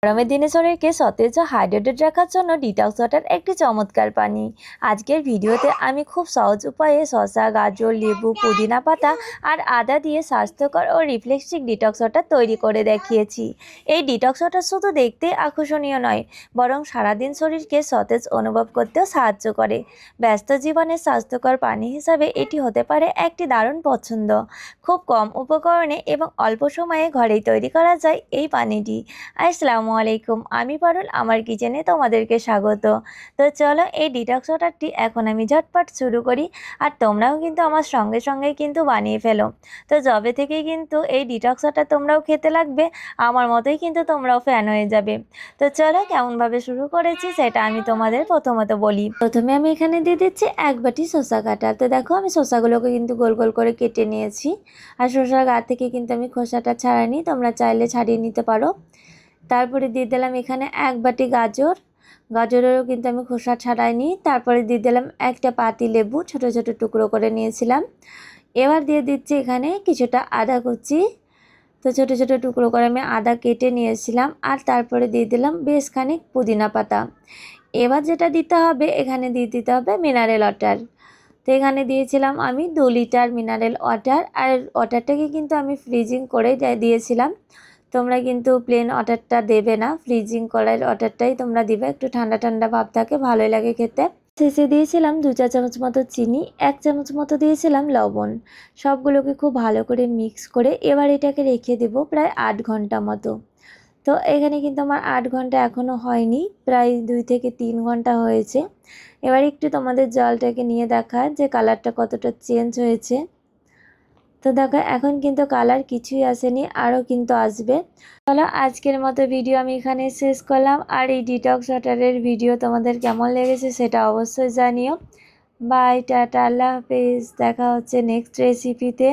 গরমের দিনে শরীরকে সতেজ ও হাইড্রেটেড রাখার জন্য ডিটক্স ওয়াটার একটি চমৎকার পানি। আজকের ভিডিওতে আমি খুব সহজ উপায়ে শসা, গাজর, লেবু, পুদিনা পাতা আর আদা দিয়ে স্বাস্থ্যকর ও রিফ্লেক্সিং ডিটক্স ওয়াটার তৈরি করে দেখিয়েছি। এই ডিটক্স ওয়াটার শুধু দেখতে আকর্ষণীয় নয়, বরং সারাদিন শরীরকে সতেজ অনুভব করতেও সাহায্য করে। ব্যস্ত জীবনে স্বাস্থ্যকর পানি হিসাবে এটি হতে পারে একটি দারুণ পছন্দ। খুব কম উপকরণে এবং অল্প সময়ে ঘরেই তৈরি করা যায় এই পানিটি। আসসালামু আলাইকুম, আমি পারুল, আমার কিচেনে তোমাদেরকে স্বাগত। তো চলো এই ডিটক্স ওয়াটারটি এখন আমি ঝটপট শুরু করি, আর তোমরাও কিন্তু আমার সঙ্গে সঙ্গে কিন্তু বানিয়ে ফেলো। তো যবে থেকেই কিন্তু এই ডিটক্স ওয়াটার তোমরাও খেতে লাগবে, আমার মতোই কিন্তু তোমরাও ফ্যান হয়ে যাবে। তো চলো কেমনভাবে শুরু করেছি সেটা আমি তোমাদের প্রথমত বলি। প্রথমে আমি এখানে দিয়ে দিচ্ছি 1 বাটি শসা কাটা। তো দেখো আমি শসাগুলোকে কিন্তু গোল গোল করে কেটে নিয়েছি, আর শসার গা থেকে কিন্তু আমি খোসাটা ছাড়াইনি, তোমরা চাইলে ছাড়িয়ে নিতে পারো। তারপরে দিয়ে দিলাম এখানে 1 বাটি গাজর, গাজরেরও কিন্তু আমি খোসা ছাড়াইনি। তারপরে দিয়ে দিলাম একটা পাতি লেবু ছোট ছোট টুকরো করে নিয়েছিলাম। এবার দিয়ে দিচ্ছি এখানে কিছুটা আদা কুচি, তো ছোট ছোট টুকরো করে আমি আদা কেটে নিয়েছিলাম। আর তারপরে দিয়ে দিলাম বেশ খানিক পুদিনা পাতা। এবার যেটা দিতে হবে, এখানে দিয়ে দিতে হবে মিনারেল ওয়াটার। তো এখানে দিয়েছিলাম আমি 2 লিটার মিনারেল ওয়াটার, আর ওয়াটারটাকে কিন্তু আমি ফ্রিজিং করে দিয়েছিলাম। তোমরা কিন্তু প্লেন ওয়াটারটা দেবে না, ফ্রিজিং করার ওয়াটারটাই তোমরা দিবে, একটু ঠান্ডা ঠান্ডা ভাব থাকে, ভালোই লাগে খেতে। শেষে দিয়েছিলাম 2 চা চামচ মতো চিনি, 1 চামচ মতো দিয়েছিলাম লবণ। সবগুলোকে খুব ভালো করে মিক্স করে এবার এটাকে রেখে দেব প্রায় 8 ঘন্টা মতো। তো এখানে কিন্তু আমার 8 ঘন্টা এখনও হয়নি, প্রায় 2 থেকে 3 ঘন্টা হয়েছে। এবার একটু তোমাদের জলটাকে নিয়ে দেখায় যে কালারটা কতটা চেঞ্জ হয়েছে। তো দেখো এখন কিন্তু কালার কিছুই আসেনি, আরও কিন্তু আসবে। চলো আজকের মতো ভিডিও আমি এখানে শেষ করলাম, আর এই ডিটক্স ওয়াটারের ভিডিও তোমাদের কেমন লেগেছে সেটা অবশ্যই জানিও। বাই, টাটা, আল্লাহ হাফেজ, দেখা হচ্ছে নেক্সট রেসিপিতে।